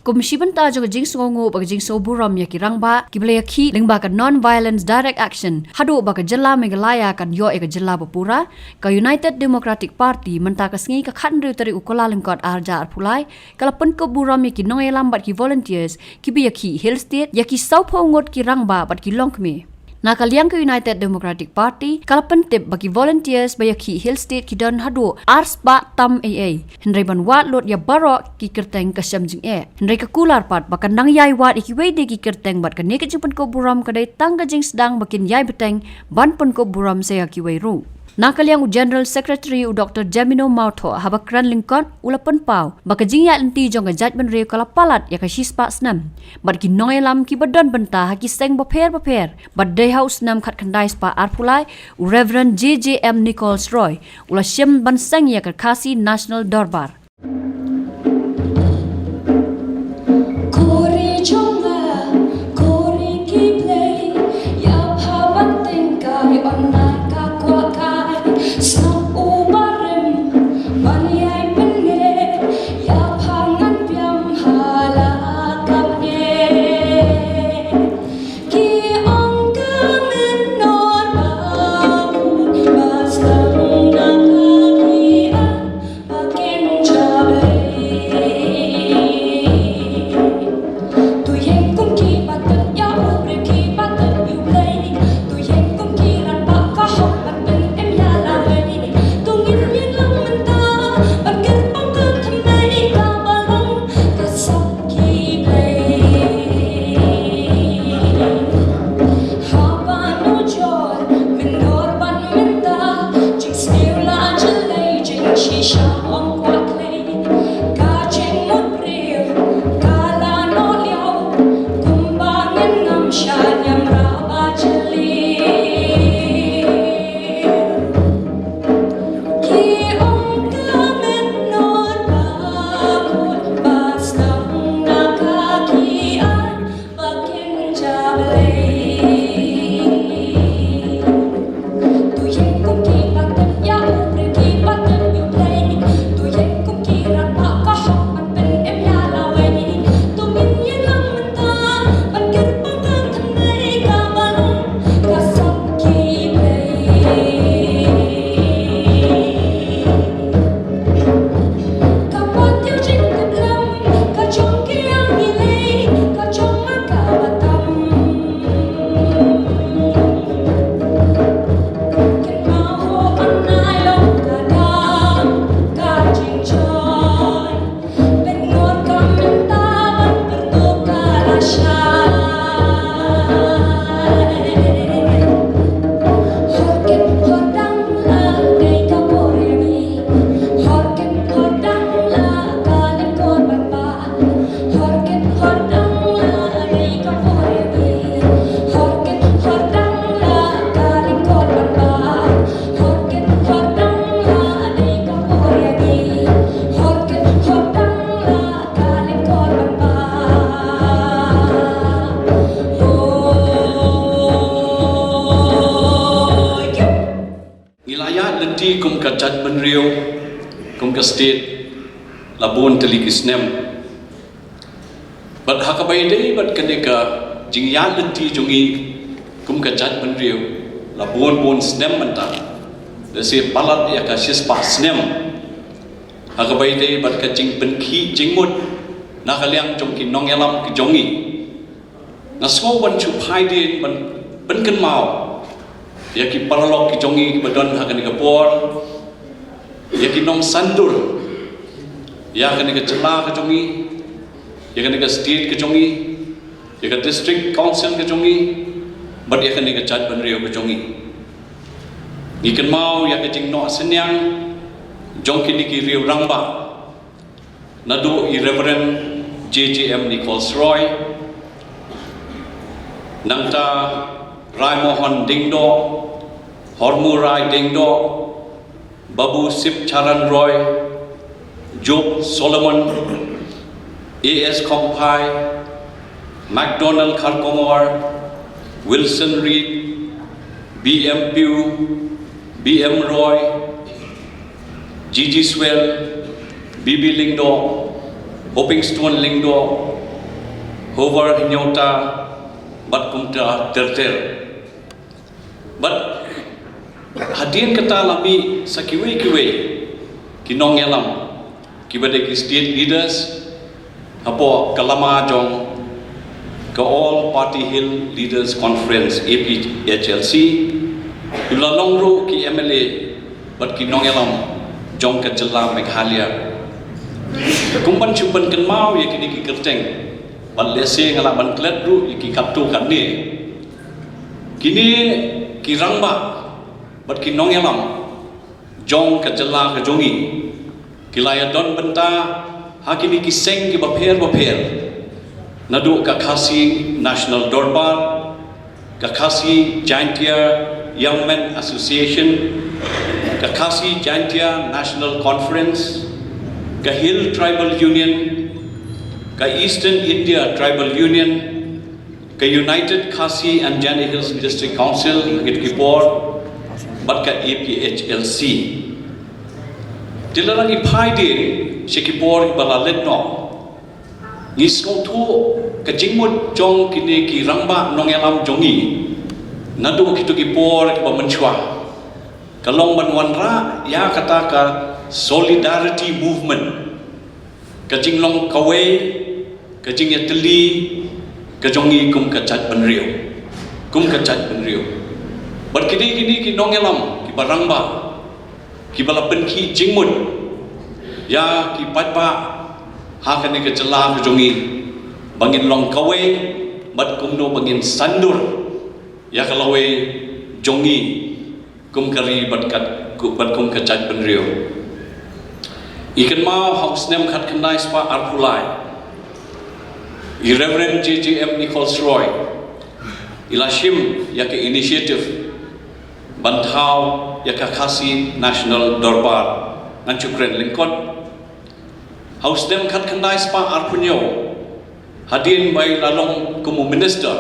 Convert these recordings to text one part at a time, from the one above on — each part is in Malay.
Komisi benta jo jing songo ba jing soburam ya kirangba kiblaya ki lengba ka non violence direct action hadu ba ka jela Meghalaya kan yo e ka jela Bapura ka United Democratic Party menta ka sngi ka khan ri tari ukola lengkot arja arpulai kala pen ko buram ya ki nong lambat ki volunteers ki bi ya ki Hill State ya ki saupo ngot ki rangba bat ki longkme Nakaliang ke United Democratic Party kala pentip bagi volunteers baya ki Hill State ki dan hadu ars ba tam AA Henry ban wat lot ya barok ki kerteng ka samjing Henry ka kular pat bakan nang yai wat ki wede ki kerteng bat ka ne ka jumpan ko buram kadai tangga jing sedang bakin yai beteng ban pun ko buram saya ki wairu Nakaliang General Secretary Dr. Jamino Mautho habakran lingkon ulapan pau baka jingya enti jong judgment reu kala palat ya ka shispa snam bad ki noelam ki badon benta ki seng baper bad day house nam khat khandai spa arpulai Reverend JJM Nichols Roy ula shem ban seng ya ka Khasi National Darbar kum ka judgment rio kum ka state labon telik isnem but hakabai dei but kadeka jingya lenti jungi kum ka judgment rio labon bon snem manta dese palat ya ka sispa snem hakabai dei but ka jing penki jingmut nakaliang jongki nongelam ki jongi nasgo ban chu phai din ban penken mau ya ki paralok ki jongi badon hakan ka por ya ki nom sandur ya kan ka jela ka jongi ya kan ka state ka jongi ya ka district council ka jongi bad ya kan ka judge ban rio ka jongi ni kan mau ya ka jing no senyang jongki ni ki rio rangba nadu Reverend JJM Nichols Roy nangta Rai Mohan Dingdo, Hormu Rai Dingdo, Babu Sip Charan Roy, Job Solomon, A.S. Kongpai, MacDonald Kharkongor, Wilson Reed, B.M. Pew, B.M. Roy, Gigi Swell, B.B. Lingdo, hoping stone lingdo hover hinyota bat kumta terter but hadin kata lami sakiwe kinong yalam kibade ki state leaders apo kalama jong ka all party hill leaders conference APHLC ilalong ro ki MLA bat kinong yalam jong ka jela Meghalaya kumpan chumpan kan mau ya kini ki kerteng ban lese ngala ban klet ru ki kaptu kan ni kini ki rangba bat ki nong yalam jong ka jela ka jongi kilaya don benta hakini ki seng ki bapher nadu ka khasi national dorbar ka khasi Jaintia young men association ka khasi Jaintia national conference ka Hill Tribal Union, ka Eastern India Tribal Union, ka United Khasi and Jani Hills District Council, Gitgipor, but ka APHLC. Dilarang ipai din, Shikipor balalet no. Ngiskong tu ka jingmut jong kini ki rangba nong yalam jongi. Nadu kitu kipor ka menchua. Kalong banwanra ya kata ka solidarity movement kajing long kawe kajing yateli kajongi kum kachat benriu bar kini ki nong yalam ki barangba ki balapen ki jingmut ya ki patpa ha kani ka jela kajongi bangin long kawe bat kumno bangin sandur ya kalawe jongi kum kari bat kum kachat benriu ikan mau house nem khat khandai spa arpulai Reverend JJM Nichols Roy ilashim yake initiative bantau yaka khasi national dorbar nanchukren lingkot house nem khat khandai spa arpunyo hadin bai lalong kumu minister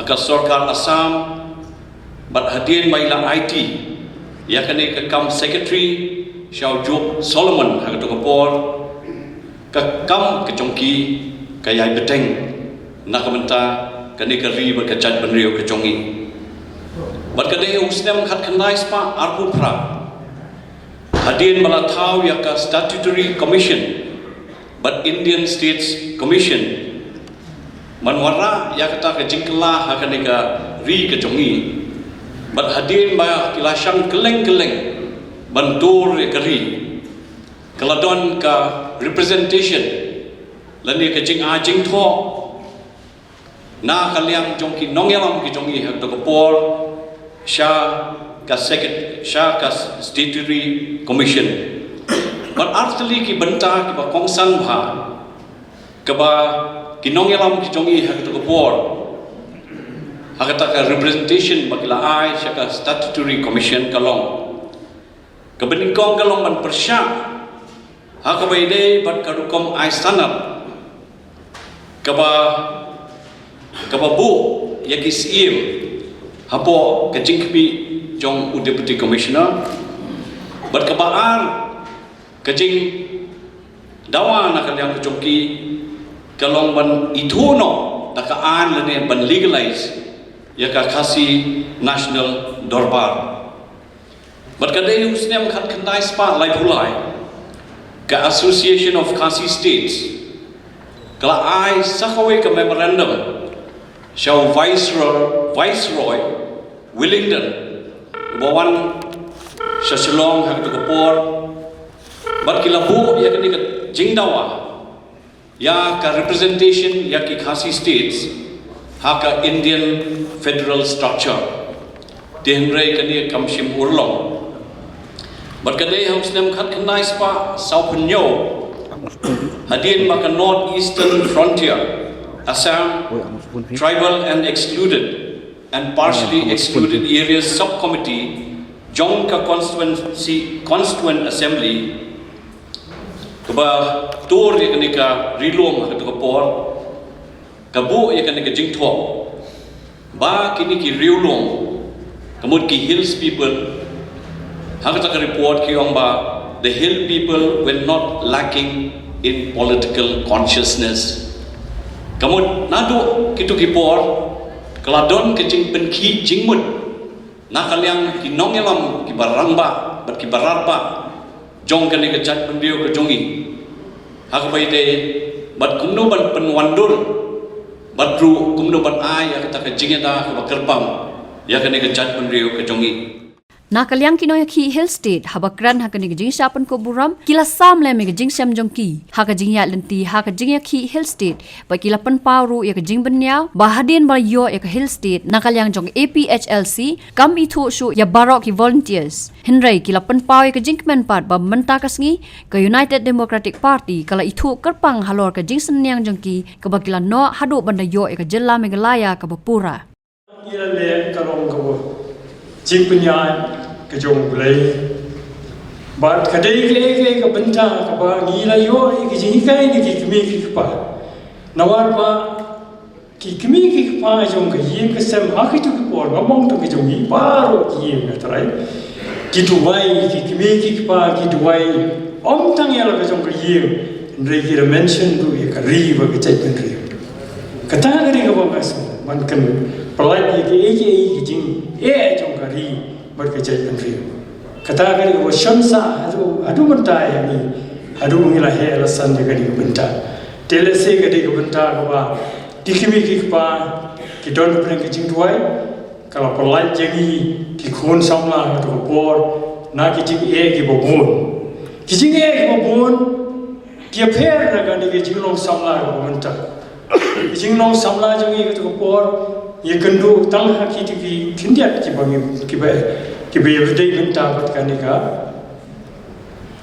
aka sarkar Assam bat hadin bai la IT yakane ka kam secretary Xiao Juk Solomon hang to kapor ka kam ka chongki ka yai beteng nakamenta kani ka ri ba ka chat benriu ka chongi bat ka dei usnem khat khandai spa arpu pra hadin mala thau ya ka statutory commission but Indian States Commission manwara ya kata ka jingkla ha kani ka ri ka chongi bat hadin ba kilashang keleng bantur kari kaladon ka representation lani ka jing a jing tho na kaliang jongki nongyalam ki jongi hak to por sha ka statutory commission but actually ki banta ki ba kongsan bha ka ba ki nongyalam ki jongi hak to por hakata ka representation bakila ai sha ka statutory commission kalong kebeningkong kalong man persya hakabai dei bat karukom ai sanap kaba bu yakis im hapo kajingkpi jong deputy commissioner bat kabaar kajing dawa na kalyang kajongki kalong ban ithuno takaan lene ban legalize yaka khasi national dorbar but kadai usnem khat khandai spa lai pulai ka association of Khasi states kala ai sakhawe ka memorandum show viceroy Wellington bawan Shashilong hak to kapor but kilabu ya kani ka jingdawa ya ka representation ya ki Khasi states ha ka Indian federal structure denre kani kamshim urlong but kadai house nem khat khandai spa saupunyo hadin maka northeastern frontier Assam tribal and excluded and partially excluded areas subcommittee Jongka constituent assembly kaba tur ya kanika rilom ka kapor kabu ya kanika jingtho ba kini ki riulong kamut ki hills people hakata ka report ki ong ba the hill people were not lacking in political consciousness. Kamu nado kitu kipor keladon kecing penki jingmut nakaliang kinongelam kibaramba bat kibararpa jong kene kecak pendio ke jongi hak baide bat kumno ban penwandur bat ru kumno ban ai ya kata kejingeta ke bakerpam ya kene kecak pendio ke jongi Nakaliang kinoy ki hill state habakran hakani gijing shapan ko buram kila sam le me gijing sam jongki hakajing ya lenti hakajing ya ki hill state ba kila pan pauru ya gijing benya bahadin ba yo ya hill state nakaliang jong APHLC kam itho shu ya barok ki volunteers hinrai kila pan pau ya gijing men pat ba menta kasngi ke United Democratic Party kala itho kerpang halor ka jing senyang jongki ka ba kila no hadu banda yo ya jella megalaya ka bapura ila le kalong ko jing punya kejong bulai bat kadai ke benta ka ba ngila yo ki jing kai ni ki kmi ki pa nawar pa ki kmi ki pa jong ka yim ka sem ha ki tu ki por ma mong tu ki jong ni pa ro ki yim na trai ki tu wai ki kmi ki pa ki tu wai om tang ya la ka jong ka yim ndre ki ra mention tu ya ka ri ba ki chai pen ri ka ta ga ri ka ba ma man kan pelai ki jing jong ka ri berkecai penri. Kata kali ko shansa adu benta ya ni adu ngila he alasan jaga di benta. Telese gadi ko benta ko ba dikimi ki pa ki don pren ki jing tuai kalau pelai jagi ki khon samla to por na ki jing ki bobon. Ki jing ki bobon ki pher na gani ki jing long samla ko benta. Ki jing long samla jangi ko por ye kendu tang haki ti kindiat ki bangi ki ba everyday benta bat kanika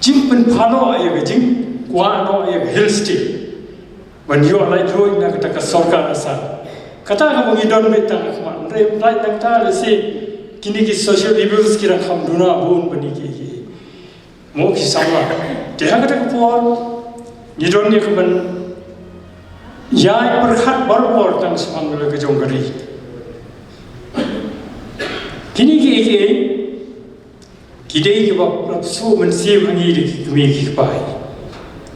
jing pen phalo ye jing kwa no ye hill state when you are like doing na kata ka sarkar asa kata ka bangi don beta ma re lai tak ta le se kini ki social evils ki rak ham duna bun bani ki mo ki samla te ha kata ko por ni don ni ko ban ya perkhat barbor tang samang le ke jong gari kini kidai ke bab su mensiu hangi di kami ki pai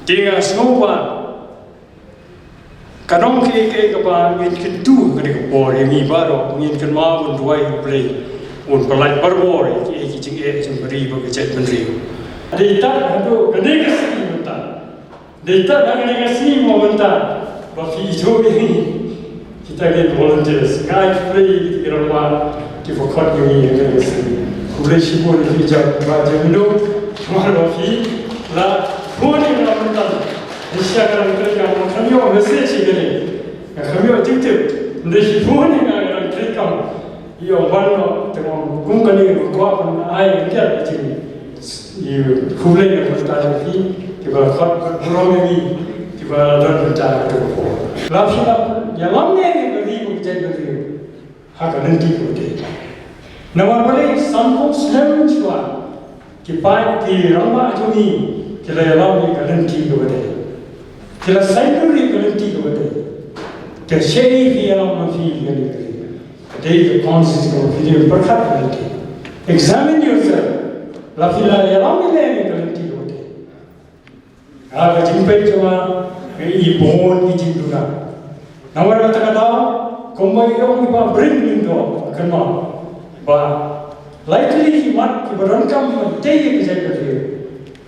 tinga snoba kanong ke ba ngin kentu ke ko por yang i baro ngin kan ma bun duai play un pelai barbor ki jing jing beri ba ke chat benri data hado kene ke si menta data kene ke si mo menta ba fi jo kita ke volunteers guide play ki rawa ki fokot ni ke si Kulit sibuk di hijab baca minum, cuma lofi, la poni la mental. Nisya kalau mereka kami orang mesti cakap kami orang tip, nisya poni kalau mereka, ia warna tengok gungkan ini kuat pun air dia cakap, ia kulit yang mental lofi, kita kat kurang ini, kita dah mental tu. Lofi la, yang lamanya ni beri bukan beri, hak nanti boleh. Nawar balik sampung selalu cua, kipai ki ramba juni, kila yalam ni kalenti kepada, kila cycle ni kalenti kepada, kila shei ki yalam nafi kali kali, kadai consist kau video berkat kalenti. Examine yourself, lafila yalam ni kalenti kepada. Agak jumpai cuma ini bon ki jinduna. Nawar kata kombai yang iba bring indo kenal. Ba likely mat ki barankam tege ke jaga dia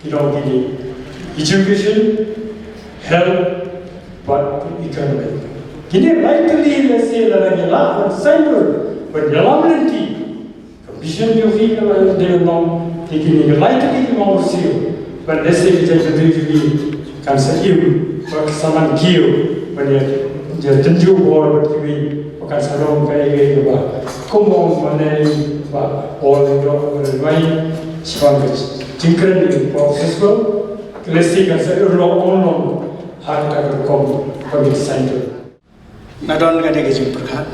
kilo gini education health but economic kini likely lese la la cyber but yalamenti vision yo fi la de no kini likely mo sio but lese ke jaga dia kan sa iu ba saman kio banya je tenju bor ki bukan salong kaya ba kumong manai ba all do mai siang jingkren di prosesku klasi kan saya ulang hak tak berkom kami center nadon kan dia jumpa perkat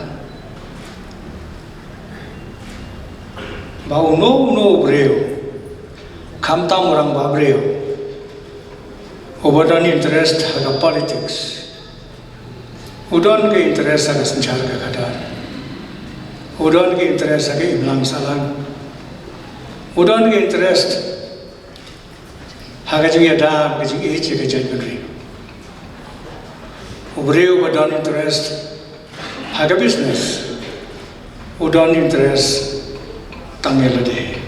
bau no breo kamtam orang ba breo obodan interest ada politics udon ke interest ada sencar ke kadar udon ke interest ada imlang salang udon ke interest haga juga ada ke juga ke jadi Obreu ba don interest haga business o don interest tangelade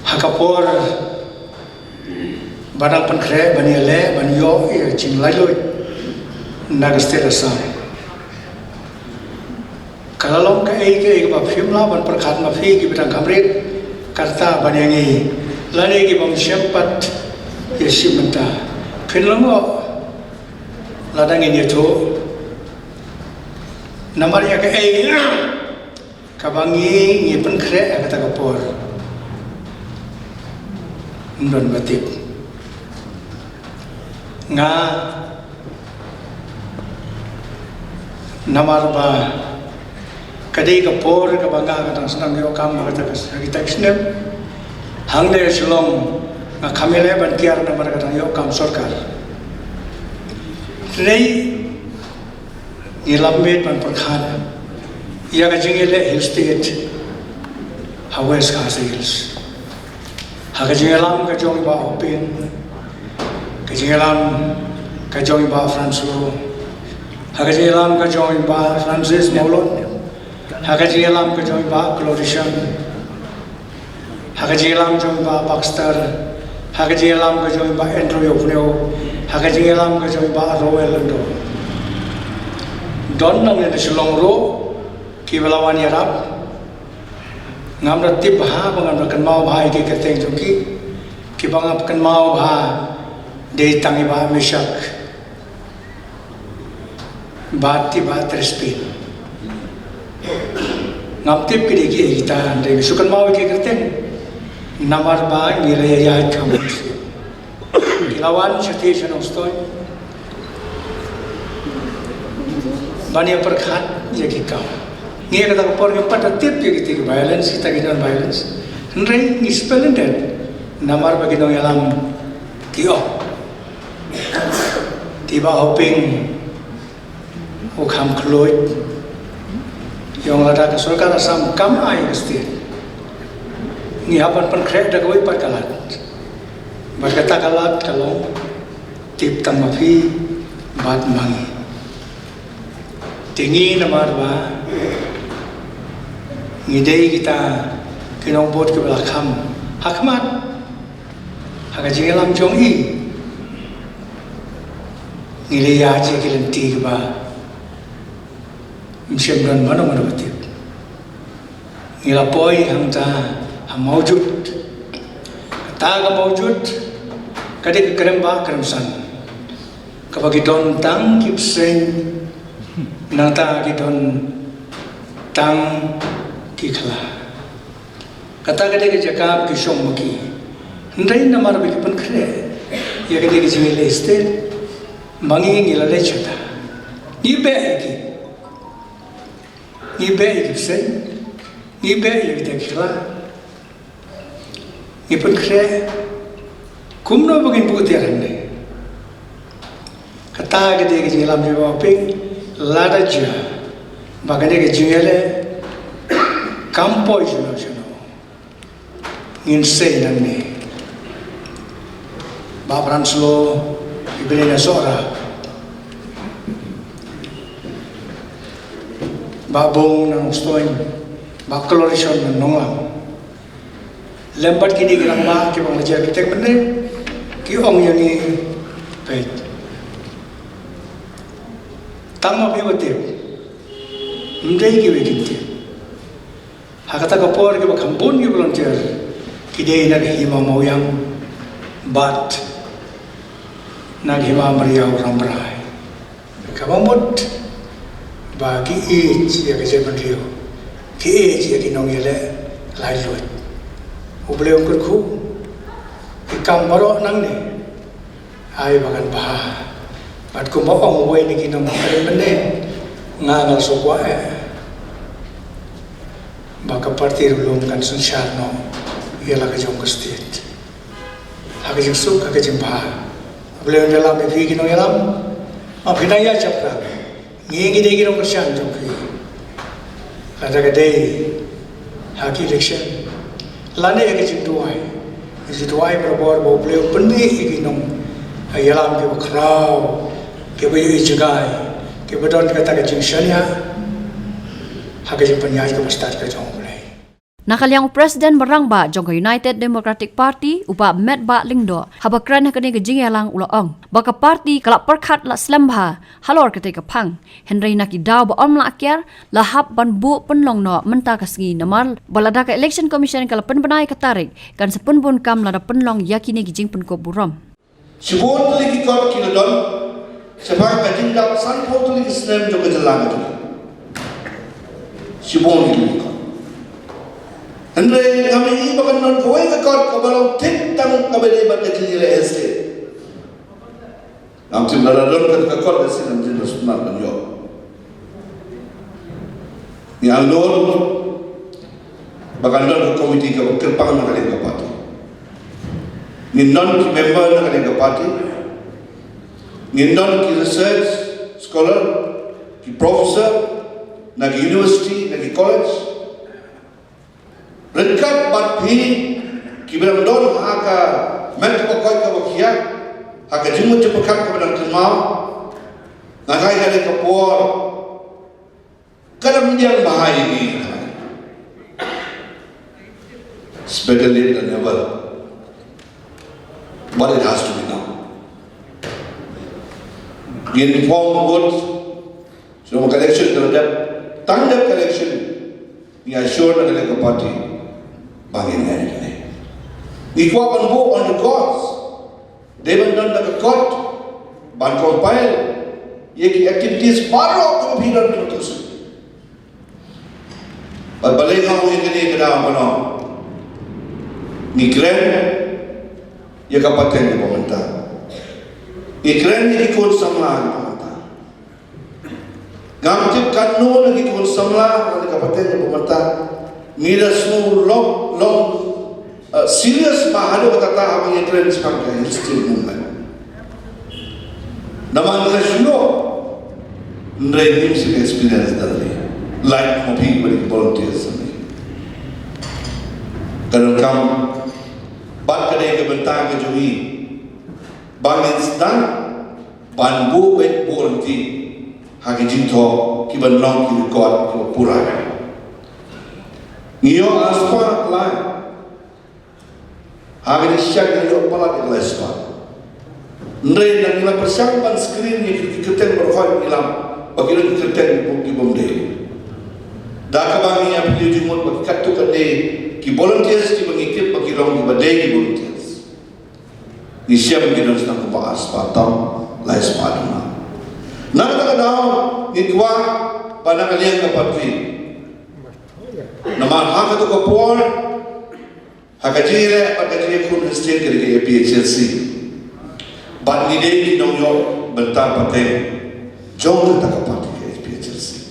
hakapor badang pankre baniale banyo ching lailo nagastera sam kalalong ka ke ba phimla ban prakhat ma phi ki bitang kamrit karta banyangi lani ki bam sempat yesimenta phinlango ladang ini tu namar ya ke kabangi ni pankre kata kapor ndon batik nga namar ba kadai kapor ka bangga ka tang senang yo kam ka ta kita snem hang le shlong nga khamele ban kiar namar ka tang yo kam sarkar rei nilamet ban prakhan ya ka jingele hill state hawes ka hills ha ka jingelam ka jong ba open ka jingelam ka jong ba franco ha ka jingelam ka jong ba francis molon Hakaji alam ke jom ba Clorishan, hakaji alam jom ba Baxter, hakaji alam ke jom ba Andrew Yovneo, hakaji alam ke jom ba Roel Lando. Don nang ni Shillong Ro, kibalawan yarap, ngam ratip ha bangam rakan mau ba iki keteng joki, kibangap kan mau ba de tangi ba Mishak, bati ba Trespin. Ngaptip kiri kiri kita ande sukan mau ke kerten namar ba nilai ya kamu kilawan station ostoi bani perkhat ya kita ngi kata kapor ke pada tip ya kita violence kita non violence nrei ni splendid namar ba kinong yalam kio tiba hoping o kam kloit yang ada ke surga rasam kam ai mesti ni apan pankre da koi par kalat berkata kalat kalau tip tamafi bat mangi tinggi namar ba ngidei kita kinong bot ke belakam hakmat haga jingelam jong i ngile ya je kilenti ba Mshem dan mana betul. Ngilapoi hangta ham maujud. Taga maujud kadik keremba keremsan. Kapagi don tang kipseng nata gidon tang kikla. Kata kadik jakab kisong maki. Ndai namar bagi penkre. Ya kadik jimile estate mangi ngilale chata. Ibe iki. Ibe ikipsen, ibe ikikla, ipun kre, kumno bagin putiran ne. Kata gede ke jingelam jiwa ping, lada jia, bagane ke jingele, kampo juno juno, nginse nang ne. Baperan slo, ibelina sora. Babong nang stoin, bakalorison nang nongam. Lempat kini gerang ma, kibang lejar kita bende, ki ong yang ni pet. Tama piwatip, mdei ki wekinti. Hakata kapor ki bakambun ki volunteer, kidei nag hima moyang bat, nag hima meriau rambrai. Kabamut. Bagi ya ke zaman rio, ki ya ki nong yele lai luat. Ubeleu kerku, ki kam baro nang ne, ai bagan bah. Bat ku mau ong wei ni ki nong keren bende, ngangal sokwa Baka partir belum kan sunshar no, yela ke jong kestit. Hake jeng suk, hake jeng bah. Ubeleu dalam evi ki nong yalam, ma pinaya capra. Ngi dei girong kersian jongki. Kata kadai haki election. Lane ya kecil tuai. Situai berbor bawa beliau penih ikinong ayalam ke bakrau ke bayu ijagai ke badon kata ke jingshania hagajing penyai ke start ke jong mulai. Nakaliang Presiden Barangba jong United Democratic Party upa met ba lingdo habakran hakani ke jingyalang ulaong baka party kalak perkhat la slambha halor kete ke pang Henry naki daw ba omla akyar lahap ban bu penlong no menta kasngi namal balada ka election commission kala penbenai katarik kan sepunbun kam lada penlong yakini gijing penko burom Sibon tuli ki kot ki don sebab ka jingdap san po tuli islam jo kejelang tu. Sibon ki kot. Andre kami bakan non kowe ka kot ka balong tik tang ka bele ba ka jile este. Nam tim la don ka kot da sin jin sunat ban yo. Ni alor bakan don komiti ka kerpang na kali ka pati. Ni non ki member na kali party, ni non ki research scholar, ki professor, na ki university, na ki college. Rekat bat pi ki beram don haka men ko koy ka wakia, haka jimu je pekat ko beram kemau, na kai kali ka por. Kadang yang bahaya ni. It's better late than never. But it has to be now. In form votes, so collection terhadap tangkap collection, ni assure negara parti bangin ini. Ikwa penbu on the courts, they will done the court, ban compile, ye activities baru tu bidan putus. Balik kamu ini kena apa no? Ni grand. Ya kabupaten di pemerintah. Ikran ni ikut samla di pemerintah. Gamtip kanun lagi ikut samla di kabupaten di pemerintah. Mira semua long serius mahalo kata apa yang ikran sekarang history movement. Nama kita suno, nrei sih experience dari like mobi beri volunteers ni. Kalau kamu bat kadai ke bentang ke jui bangin sedang banbu bet volunteer hagi jinto ki banlong ki kot ki pura niyo aspa lai hagi syak niyo pala di lespa ndre nang ila persang ban screen ni ki keten berkhoi ilam bagi ki keten ki bomde da ka bangi ya pilih jumot bagi katu kadai ki volunteers ki mengikut bagi long ki badai ki volunteers ni siap ki don sedang ko aspa tam lai spa duma nak tak daw ni dua pada kalian ke patri nama hak tu ko por hak jire pada jire kun state ke PHLC bat ni dei ki dong yo bentar pateng jong tak patri ke PHLC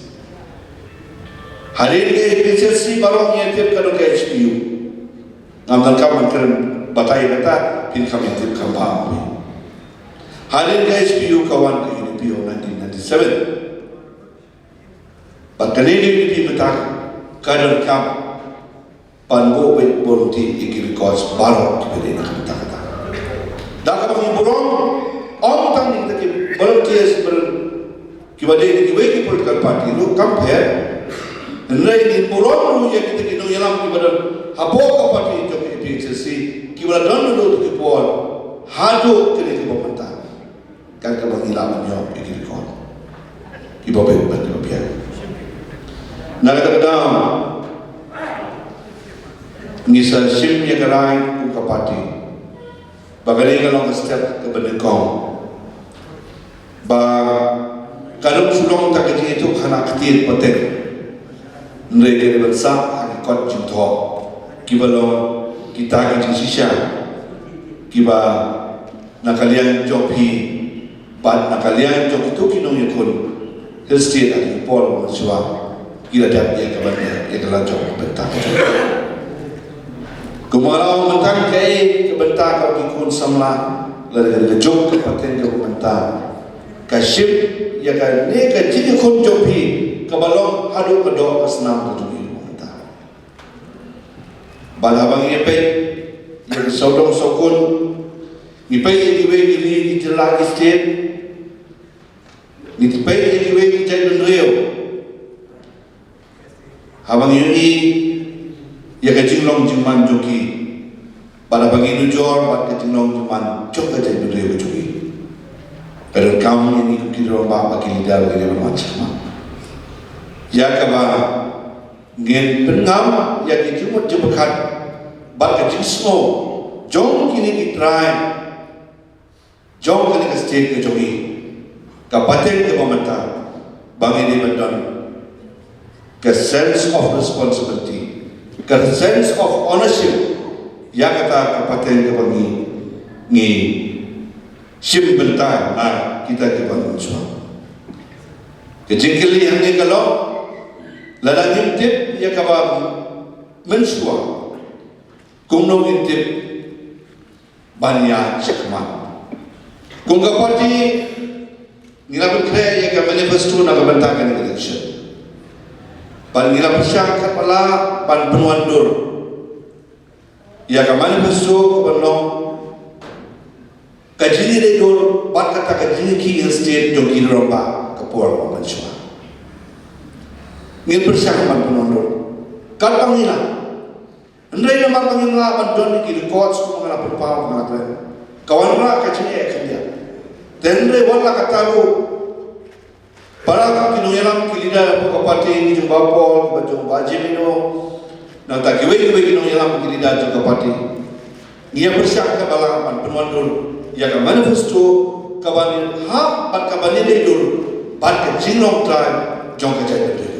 hari ke PHLC baru nyetir kalau ke HPU ngambil kawan keren batai kata pin kami tip kampang hari ke HPU kawan ke UNPO 1997 Pagkali ni betak kadang kam panbo bet volunteer ikir kos baru kibede nak betak kata. Dah kami burung om tang ni kita volunteers ber kibede ni kibai political party lu compare nai ni burung lu yang kita kino yalam kibede habo ka party jo ke PHC kibada don lu tu kipol hado kini kibomenta kan ka bang ilam yo ikir kos kibobe bet kibobe Nakadam ngisa sim ya karai ku kapati bagari kalau step ke benekong ba kalau sulong tak kaji itu khana khatir patek nrege bersa hakikat jintho kibalo kita kaji sisha kiba nakalian jopi bad nakalian jok itu kinong yakun history dari pol maswa kira dia kebanyakan yang kelanjang bentar. Kemarau bentar kaya kebentar kau ikut samla lalu lejok kepaten kau bentar. Kasih ya kan ni kecil ikut jopi kebalong hadu kedok kesenam tu bentar. Balabang yang baik yang saudong sokun ni pai iwe ni jelah state ni pai iwe ni jai benrio habang yuni ya kajinglong jingman joki pada bagi nujor bat kajinglong jingman jok jai benrio joki kadang kamu ini kira ba bagi lidah bagi macam ya kaba ngin pengam ya dijumut jebakan bat kajismo jong kini kitrai jong kini ke state ke jogi kapaten ke pemerintah bangi di bandar ke sense of responsibility ke sense of ownership ya kata kapaten ke bangi ni sim bentar nah kita ke bangun semua kejengkeli yang ni kalau ladang intip ya kaba mensua kumno intip banyak cekmat kung kapati nila berkaya ya ka manifesto na kabantakan ng election pan nila pasyak kapala pan penuandur ya ka manifesto kabano kajini de dor bat kata kajini ki state jong kilomba kapor ko mansua ngin pasyak pan penuandur kalpang nila Andai nama pangin la bandon ki records ko mga napapao mga tren. Kawan ra ka chine kanya. Tendre wala kataru para kinunyalam kilida po kapati ni jumbapo bajong bajimino na takiwe kinunyalam kilida jong kapati. Ngia bersyak ka balapan penuandur ya ka manifesto kawan ha pat ka banile dur pat ka jinglong tribe jong ka jai.